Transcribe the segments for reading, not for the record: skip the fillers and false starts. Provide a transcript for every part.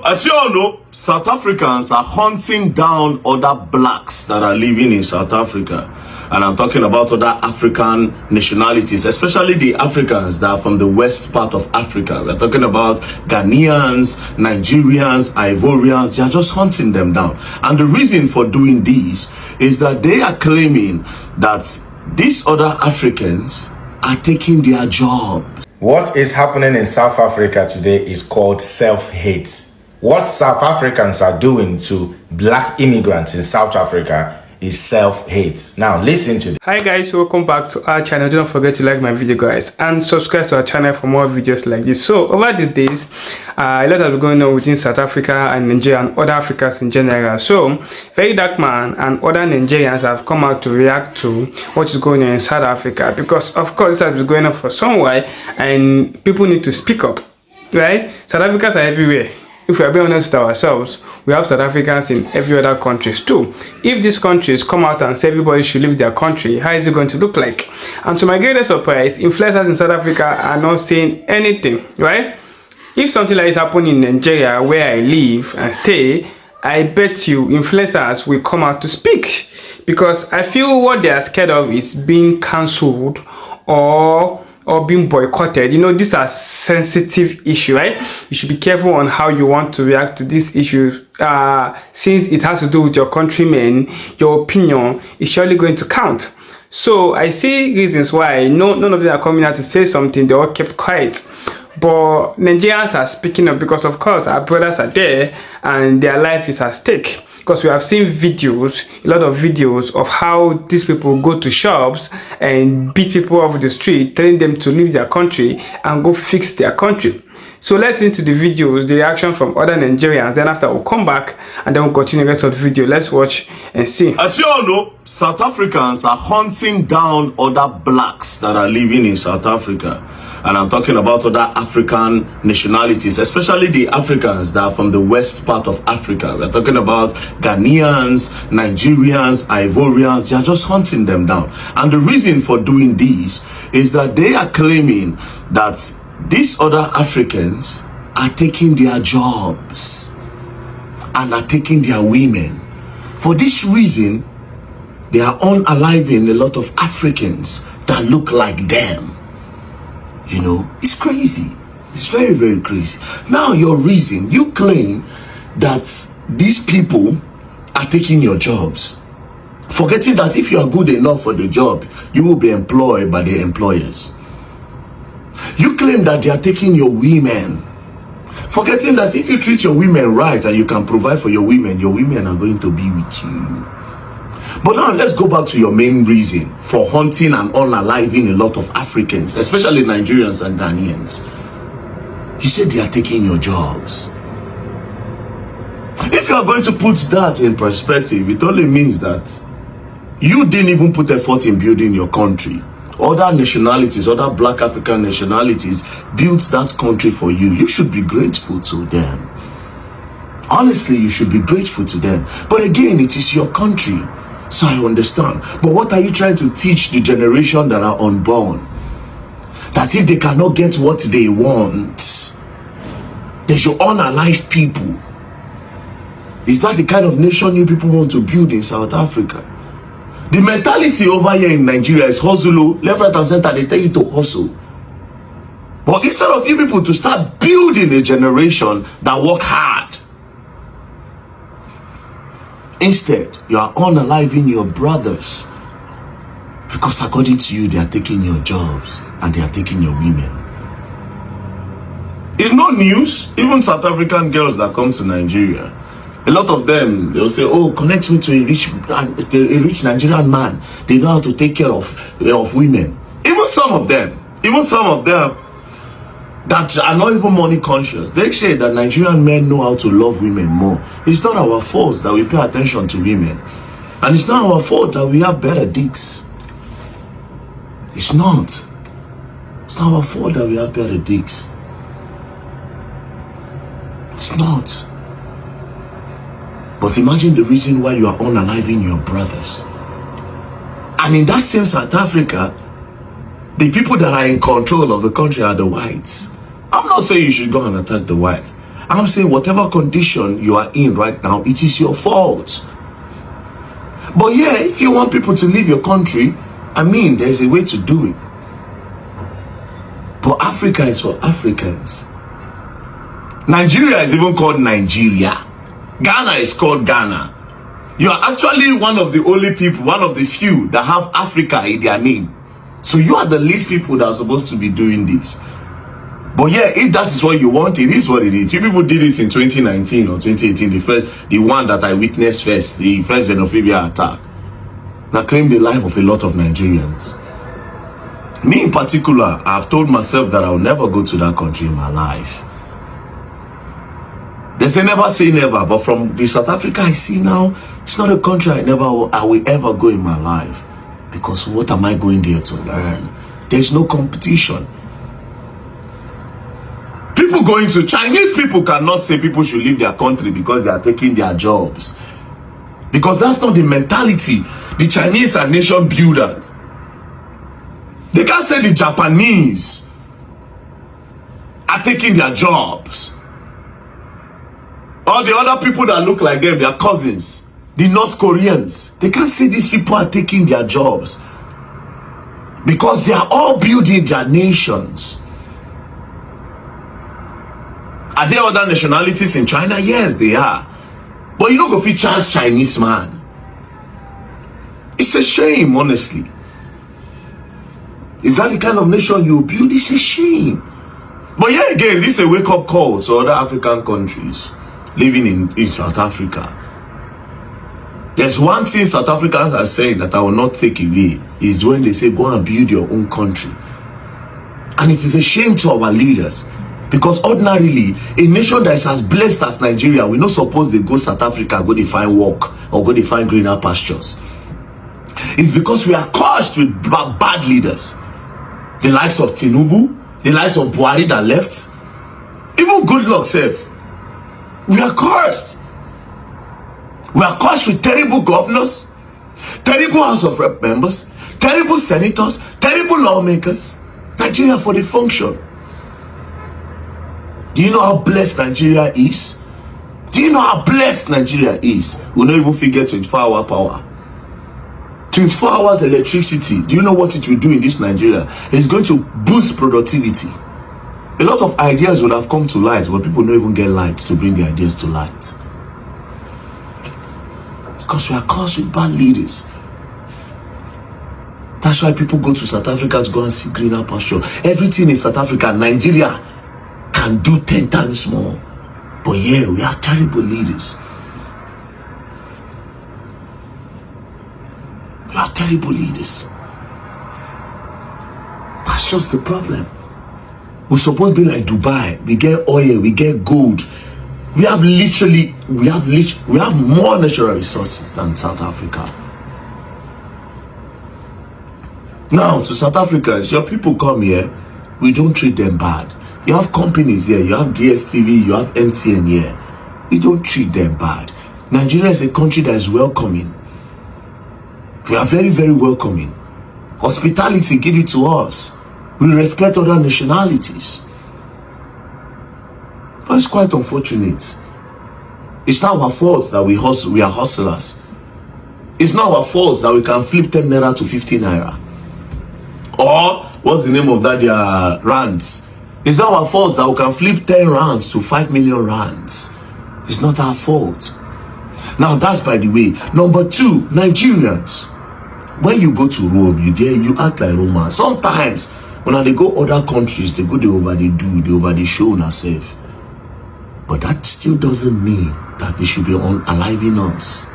As you all know, South Africans are hunting down other blacks that are living in South Africa. And I'm talking about other African nationalities, especially the Africans that are from the west part of Africa. We're talking about Ghanaians, Nigerians, Ivorians. They are just hunting them down. And the reason for doing this is that they are claiming that these other Africans are taking their jobs. What is happening in South Africa today is called self-hate. What South Africans are doing to black immigrants in South Africa is self-hate. Now listen to this. Hi guys, welcome back to our channel. Don't forget to like my video guys and subscribe to our channel for more videos like this. So over these days, a lot has been going on within South Africa and Nigeria and other Africans in general. So Very Dark Man and other Nigerians have come out to react to what is going on in South Africa, because of course this has been going on for some while and people need to speak up, right? South Africans are everywhere. If we are being honest with ourselves, we have South Africans in every other countries too. If these countries come out and say everybody should leave their country, how is it going to look like? And to my greatest surprise, influencers in South Africa are not saying anything, right? If something like this happens in Nigeria, where I live and stay, I bet you influencers will come out to speak, because I feel what they are scared of is being cancelled or being boycotted. You know, these are sensitive issues, right? You should be careful on how you want to react to this issue, since it has to do with your countrymen. Your opinion is surely going to count. So I see reasons why none of them are coming out to say something. They all kept quiet. But Nigerians are speaking up because, of course, our brothers are there and their life is at stake. Because we have seen videos, a lot of videos of how these people go to shops and beat people off the street, telling them to leave their country and go fix their country. So let's into the videos, the reaction from other Nigerians. Then after we'll come back and then we'll continue the rest of the video. Let's watch and see. As you all know, South Africans are hunting down other blacks that are living in South Africa. And I'm talking about other African nationalities, especially the Africans that are from the west part of Africa. We're talking about Ghanaians, Nigerians, Ivorians. They are just hunting them down. And the reason for doing this is that they are claiming that these other Africans are taking their jobs and are taking their women. For this reason, they are unaliving a lot of Africans that look like them. You know, it's crazy. It's very, very crazy. Now, your reason, you claim that these people are taking your jobs, forgetting that if you are good enough for the job, you will be employed by the employers. You claim that they are taking your women, forgetting that if you treat your women right and you can provide for your women are going to be with you. But now let's go back to your main reason for hunting and unaliving a lot of Africans, especially Nigerians and Ghanaians. You said they are taking your jobs. If you are going to put that in perspective, it only means that you didn't even put effort in building your country. Other nationalities, other black African nationalities built that country for you. You should be grateful to them. Honestly, you should be grateful to them. But again, it is your country. So I understand. But what are you trying to teach the generation that are unborn? That if they cannot get what they want, they should unalive people. Is that the kind of nation you people want to build in South Africa? The mentality over here in Nigeria is hustle. Left, right, and center, they tell you to hustle. But instead of you people to start building a generation that work hard, instead, you are unaliving your brothers, because according to you, they are taking your jobs and they are taking your women. It's not news. Even South African girls that come to Nigeria, a lot of them, they'll say, oh, connect me to a rich Nigerian man. They know how to take care of women. Even some of them that are not even money conscious, they say that Nigerian men know how to love women more. It's not our fault that we pay attention to women. And it's not our fault that we have better dicks. It's not. It's not our fault that we have better dicks. It's not. But imagine the reason why you are unaliving your brothers. And in that same South Africa, the people that are in control of the country are the whites. I'm not saying you should go and attack the whites. I'm saying whatever condition you are in right now, it is your fault. But yeah, if you want people to leave your country, I mean, there's a way to do it. But Africa is for Africans. Nigeria is even called Nigeria. Ghana is called Ghana. You are actually one of the only people, one of the few that have Africa in their name. So you are the least people that are supposed to be doing this. But yeah, if that is what you want, it is what it is. You people did it in 2019 or 2018, the one that I witnessed first, the first xenophobia attack. That claimed the life of a lot of Nigerians. Me in particular, I've told myself that I'll never go to that country in my life. They say never, but from the South Africa I see now, it's not a country I will ever go in my life. Because what am I going there to learn? There's no competition. People going to Chinese people cannot say people should leave their country because they are taking their jobs. Because that's not the mentality. The Chinese are nation builders. They can't say the Japanese are taking their jobs. Or the other people that look like them, their cousins, the North Koreans. They can't say these people are taking their jobs. Because they are all building their nations. Are there other nationalities in China? Yes, they are. But you don't go fit chance Chinese man. It's a shame, honestly. Is that the kind of nation you build? It's a shame. But yeah, again, this is a wake-up call to other African countries living in South Africa. There's one thing South Africans are saying that I will not take away, is when they say go and build your own country. And it is a shame to our leaders. Because ordinarily, a nation that is as blessed as Nigeria, we not suppose they go South Africa, go they find work, or go they find greener pastures. It's because we are cursed with bad leaders. The likes of Tinubu, the likes of Buhari that left, even Goodluck self. We are cursed. We are cursed with terrible governors, terrible House of Rep members, terrible senators, terrible lawmakers. Nigeria for the function. Do you know how blessed Nigeria is? Do you know how blessed Nigeria is? We don't even figure 24-hour power. 24 hours electricity. Do you know what it will do in this Nigeria? It's going to boost productivity. A lot of ideas would have come to light, but people don't even get light to bring the ideas to light. It's because we are cursed with bad leaders. That's why people go to South Africa to go and see greener pasture. Everything in South Africa, Nigeria can do 10 times more. But yeah, we have terrible leaders. We have terrible leaders. That's just the problem. We're supposed to be like Dubai. We get oil, we get gold. We have more natural resources than South Africa. Now, to South Africans, your people come here, we don't treat them bad. You have companies here, you have DSTV, you have MTN here. We don't treat them bad. Nigeria is a country that is welcoming. We are very, very welcoming. Hospitality, give it to us. We respect other nationalities. But it's quite unfortunate. It's not our fault that we are hustlers. It's not our fault that we can flip 10 naira to 50 naira. Or, what's the name of that? Rands. It's not our fault that we can flip 10 rands to 5 million rands. It's not our fault. Now, that's by the way. Number two, Nigerians. When you go to Rome, you act like Romans. Sometimes, when they go other countries, they overshow themselves. But that still doesn't mean that they should be unaliving us.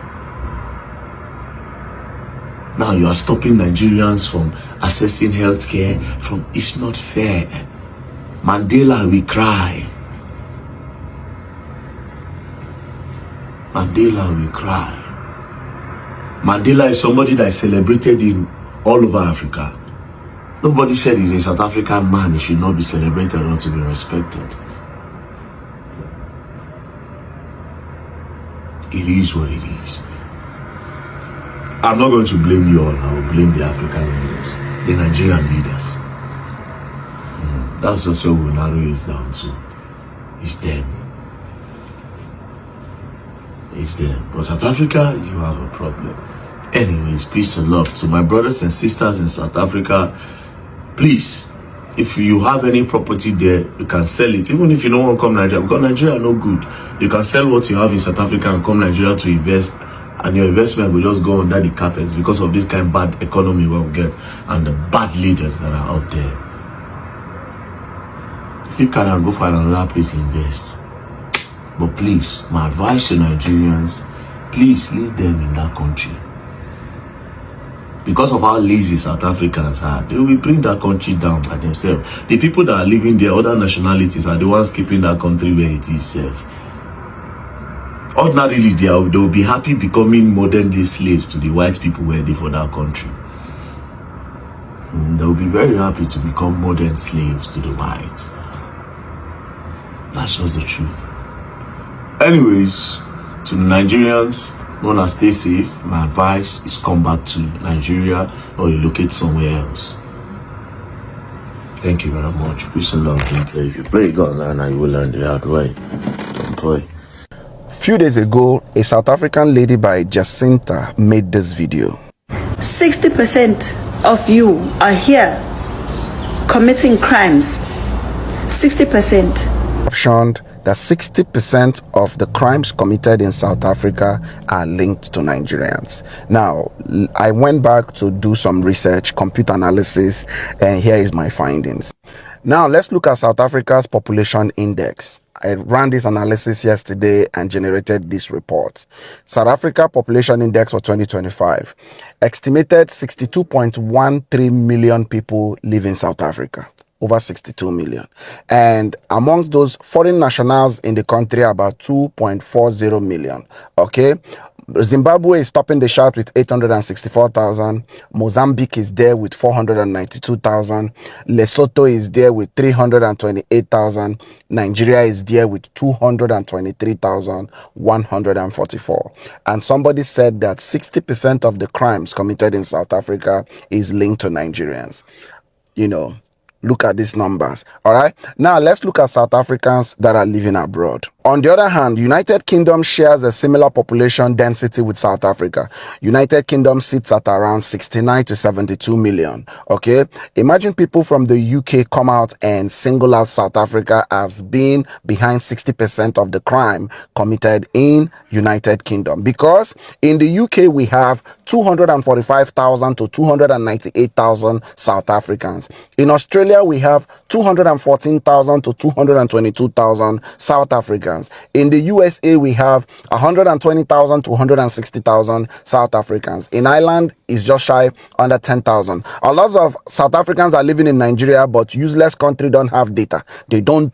Now you are stopping Nigerians from accessing healthcare. It's not fair. Mandela will cry. Mandela will cry. Mandela is somebody that is celebrated in all over Africa. Nobody said he's a South African man. He should not be celebrated or to be respected. It is what it is. I'm not going to blame you all. I will blame the African leaders, the Nigerian leaders. That's just what we'll narrow it down to. It's them. is there. But South Africa, you have a problem. Anyways, peace and love to my brothers and sisters in South Africa. Please, if you have any property there, you can sell it. Even if you don't want to come Nigeria, because Nigeria no good. You can sell what you have in South Africa and come Nigeria to invest, and your investment will just go under the carpets because of this kind of bad economy we'll get and the bad leaders that are out there. If you cannot go find another place, invest. But please, my advice to Nigerians, please leave them in that country. Because of how lazy South Africans are, they will bring that country down by themselves. The people that are living there, other nationalities, are the ones keeping that country where it is safe. Ordinarily, they will be happy becoming modern day slaves to the white people ready for that country. They will be very happy to become modern slaves to the white. That's just the truth. Anyways, to the Nigerians, wanna stay safe, my advice is come back to Nigeria or you locate somewhere else. Thank you very much. Peace and love. If you play God, now you will learn the hard way. Don't play. Few days ago, a South African lady by Jacinta made this video. 60% of you are here committing crimes. 60%. Optioned that 60% of the crimes committed in South Africa are linked to Nigerians. Now, I went back to do some research, computer analysis, and here is my findings. Now, let's look at South Africa's population index. I ran this analysis yesterday and generated this report. South Africa Population Index for 2025 estimated 62.13 million people live in South Africa. Over 62 million. And amongst those, foreign nationals in the country are about 2.40 million. Okay. Zimbabwe is topping the chart with 864,000. Mozambique is there with 492,000. Lesotho is there with 328,000. Nigeria is there with 223,144. And somebody said that 60% of the crimes committed in South Africa is linked to Nigerians. You know, look at these numbers. All right. Now let's look at South Africans that are living abroad. On the other hand, United Kingdom shares a similar population density with South Africa. United Kingdom sits at around 69 to 72 million. Okay. Imagine people from the UK come out and single out South Africa as being behind 60% of the crime committed in United Kingdom. Because in the UK, we have 245,000 to 298,000 South Africans. In Australia, we have 214,000 to 222,000 South Africans. In the USA, we have 120,000 to 160,000 South Africans. In Ireland, it's just shy under 10,000. A lot of South Africans are living in Nigeria, but useless country don't have data. They will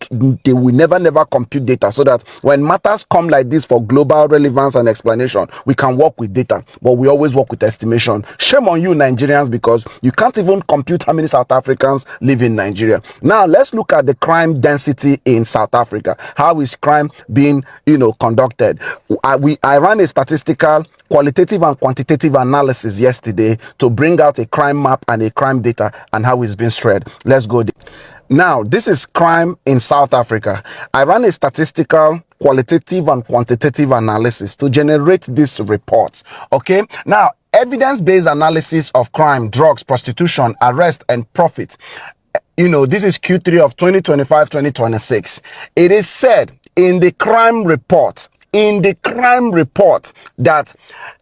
never compute data, so that when matters come like this for global relevance and explanation, we can work with data, but we always work with estimation. Shame on you, Nigerians, because you can't even compute how many South Africans live in Nigeria. Now, let's look at the crime density in South Africa. How is crime being, conducted? I ran a statistical, qualitative and quantitative analysis yesterday to bring out a crime map and a crime data and how it's been spread. Let's go. Now, this is crime in South Africa. I ran a statistical, qualitative and quantitative analysis to generate this report. Okay. Now, evidence-based analysis of crime, drugs, prostitution, arrest, and profit. This is Q3 of 2025-2026. It is said in the crime report that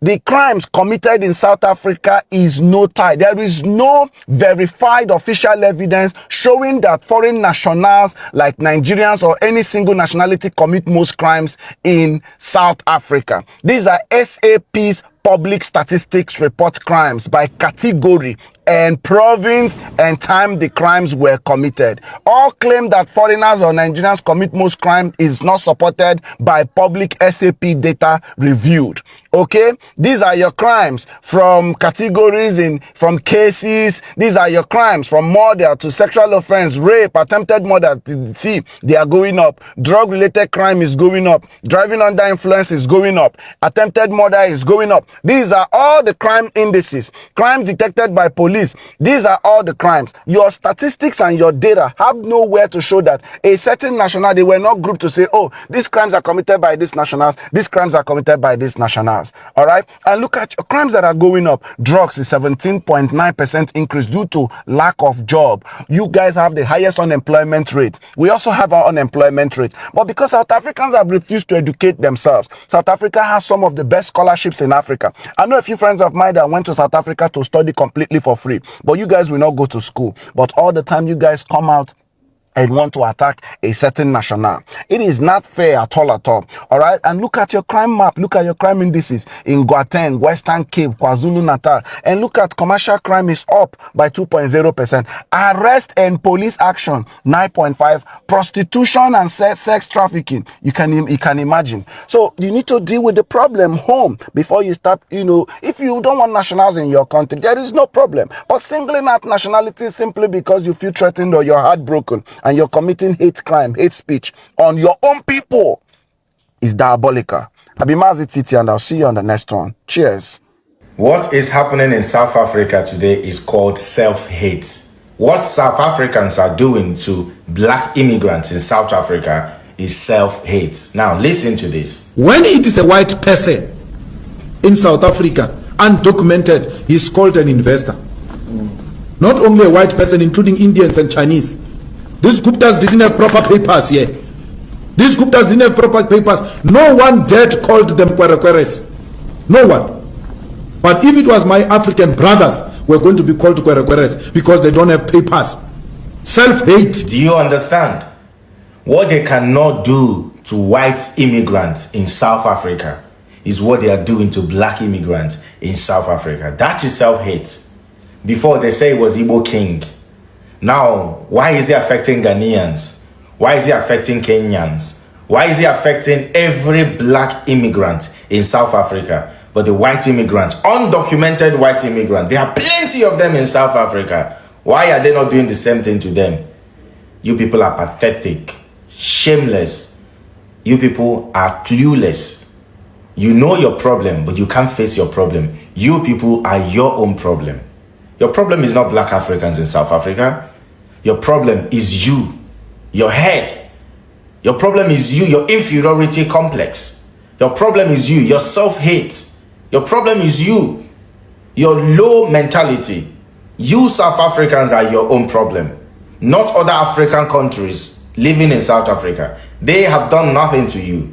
the crimes committed in South Africa is no tie. There is no verified official evidence showing that foreign nationals like Nigerians or any single nationality commit most crimes in South Africa. These are SAP's public statistics report crimes by category and province and time the crimes were committed. All claim that foreigners or Nigerians commit most crime is not supported by public SAP data reviewed. Okay, these are your crimes from categories from cases. These are your crimes from murder to sexual offense, rape, attempted murder. See, they are going up. Drug related crime is going up. Driving under influence is going up. Attempted murder is going up. These are all the crime indices. Crimes detected by police police. These are all the crimes. Your statistics and your data have nowhere to show that a certain national, they were not grouped to say, oh, these crimes are committed by these nationals, these crimes are committed by these nationals. All right. And look at your crimes that are going up. Drugs is 17.9% increase due to lack of job. You guys have the highest unemployment rate. We also have our unemployment rate. But because South Africans have refused to educate themselves, South Africa has some of the best scholarships in Africa. I know a few friends of mine that went to South Africa to study completely for free, but you guys will not go to school. But all the time you guys come out and want to attack a certain national. It is not fair at all at all. All right. And look at your crime map. Look at your crime indices in Gauteng, Western Cape, KwaZulu-Natal. And look at commercial crime is up by 2.0%. Arrest and police action, 9.5. Prostitution and sex trafficking. You can imagine. So you need to deal with the problem home before you start, if you don't want nationals in your country, there is no problem. But singling out nationality simply because you feel threatened or you're heartbroken and you're committing hate crime, hate speech on your own people is diabolical. I'll be Mazi Titi and I'll see you on the next one. Cheers. What is happening in South Africa today is called self-hate. What South Africans are doing to black immigrants in South Africa is self-hate. Now listen to this. When it is a white person in South Africa, undocumented, he's called an investor. Not only a white person, including Indians and Chinese. These Guptas didn't have proper papers here. These Guptas didn't have proper papers. No one dared called them Kwerekweres. No one. But if it was my African brothers, we're going to be called Kwerekweres because they don't have papers. Self-hate. Do you understand? What they cannot do to white immigrants in South Africa is what they are doing to black immigrants in South Africa. That is self-hate. Before they say it was Igbo King. Now, why is it affecting Ghanaians? Why is it affecting Kenyans? Why is it affecting every black immigrant in South Africa? But the white immigrants, undocumented white immigrants, there are plenty of them in South Africa. Why are they not doing the same thing to them? You people are pathetic, shameless. You people are clueless. You know your problem, but you can't face your problem. You people are your own problem. Your problem is not black Africans in South Africa. Your problem is you, your head. Your problem is you, your inferiority complex. Your problem is you, your self-hate. Your problem is you, your low mentality. You South Africans are your own problem, not other African countries living in South Africa. They have done nothing to you.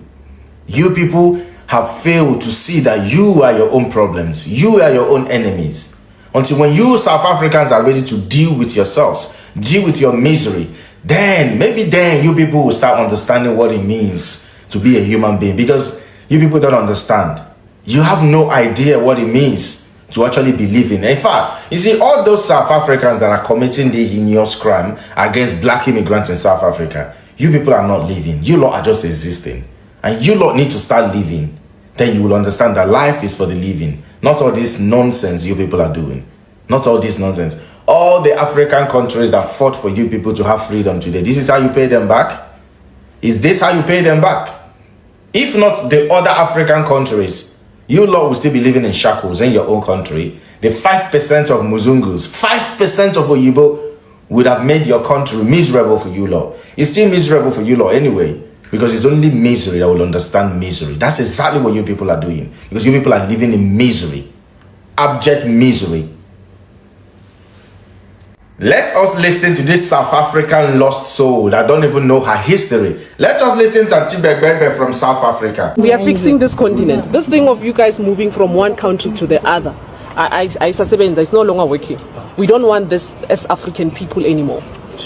You people have failed to see that you are your own problems. You are your own enemies. Until when you South Africans are ready to deal with yourselves, deal with your misery, maybe then you people will start understanding what it means to be a human being, because you people don't understand. You have no idea what it means to actually be living. In fact, you see, all those South Africans that are committing the heinous crime against black immigrants in South Africa, you people are not living. You lot are just existing. And you lot need to start living. Then you will understand that life is for the living. Not all this nonsense you people are doing. Not all this nonsense. All the African countries that fought for you people to have freedom today, this is how you pay them back? Is this how you pay them back? If not the other African countries, you lot will still be living in shackles in your own country. The 5% of Muzungus, 5% of Oyibo would have made your country miserable for you lot. It's still miserable for you lot anyway, because it's only misery that will understand misery. That's exactly what you people are doing, because you people are living in misery, abject misery. Let us listen to this South African lost soul that don't even know her history. Let us listen to Tibet from South Africa. We are fixing this continent. This thing of you guys moving from one country to the other, it's no longer working. We don't want this as African people anymore.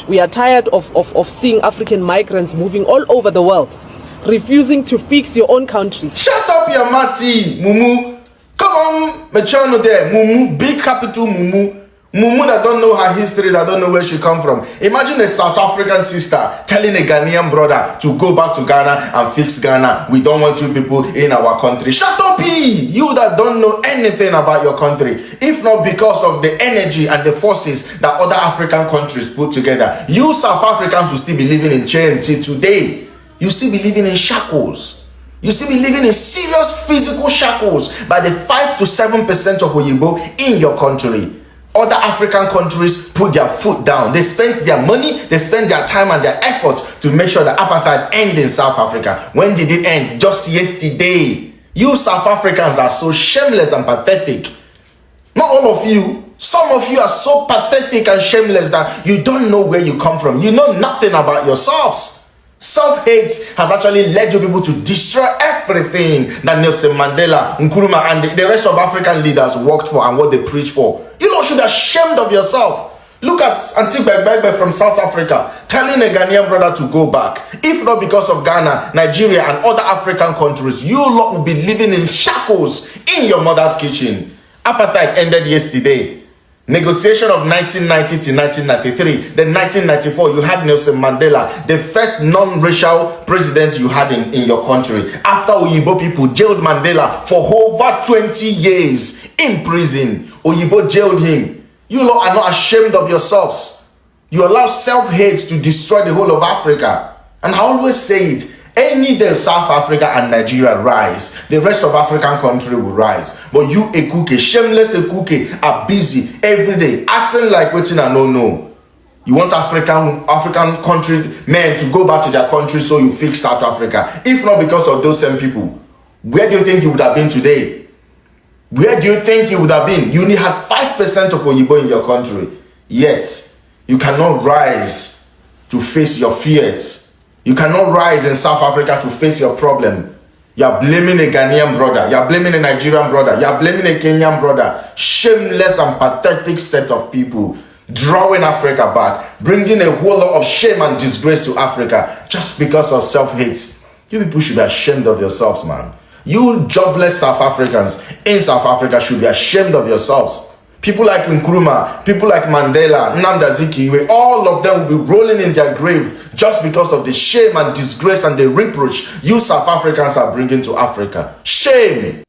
We are tired of seeing African migrants moving all over the world, refusing to fix your own countries. Shut up, your Mati, Mumu. Come on, Machano there, Mumu, big capital Mumu. Mumu that don't know her history, that don't know where she come from. Imagine a South African sister telling a Ghanaian brother to go back to Ghana and fix Ghana. We don't want you people in our country. Shut up, you that don't know anything about your country. If not because of the energy and the forces that other African countries put together, you South Africans will still be living in chain till today. You still be living in shackles. You still be living in serious physical shackles by the 5 to 7% of Oyibo in your country. Other African countries put their foot down. They spent their money, they spent their time and their effort to make sure that apartheid ends in South Africa. When did it end? Just yesterday. You South Africans are so shameless and pathetic. Not all of you. Some of you are so pathetic and shameless that you don't know where you come from. You know nothing about yourselves. Self-hate has actually led you people to destroy everything that Nelson Mandela, Nkrumah, and the rest of African leaders worked for and what they preach for. You lot should be ashamed of yourself. Look at Auntie Begbegbe from South Africa telling a Ghanaian brother to go back. If not because of Ghana, Nigeria, and other African countries, you lot will be living in shackles in your mother's kitchen. Apartheid ended yesterday. Negotiation of 1990 to 1993. Then 1994, you had Nelson Mandela, the first non-racial president you had in your country. After Oyibo people jailed Mandela for over 20 years in prison. Oyibo jailed him. You lot are not ashamed of yourselves. You allow self-hate to destroy the whole of Africa. And I always say it, any day South Africa and Nigeria rise, the rest of African country will rise. But you Ekuke, shameless Ekuke, are busy every day acting like waiting and no know. You want African country men to go back to their country so you fix South Africa. If not because of those same people, where do you think you would have been today? Where do you think you would have been? You only had 5% of Oyibo in your country. Yet, you cannot rise to face your fears. You cannot rise in South Africa to face your problem. You are blaming a Ghanaian brother. You are blaming a Nigerian brother. You are blaming a Kenyan brother. Shameless and pathetic set of people. Drawing Africa back. Bringing a whole lot of shame and disgrace to Africa. Just because of self-hate. You people should be ashamed of yourselves, man. You jobless South Africans in South Africa should be ashamed of yourselves. People like Nkrumah, people like Mandela, Nnamdi Azikiwe, all of them will be rolling in their grave just because of the shame and disgrace and the reproach you South Africans are bringing to Africa. Shame!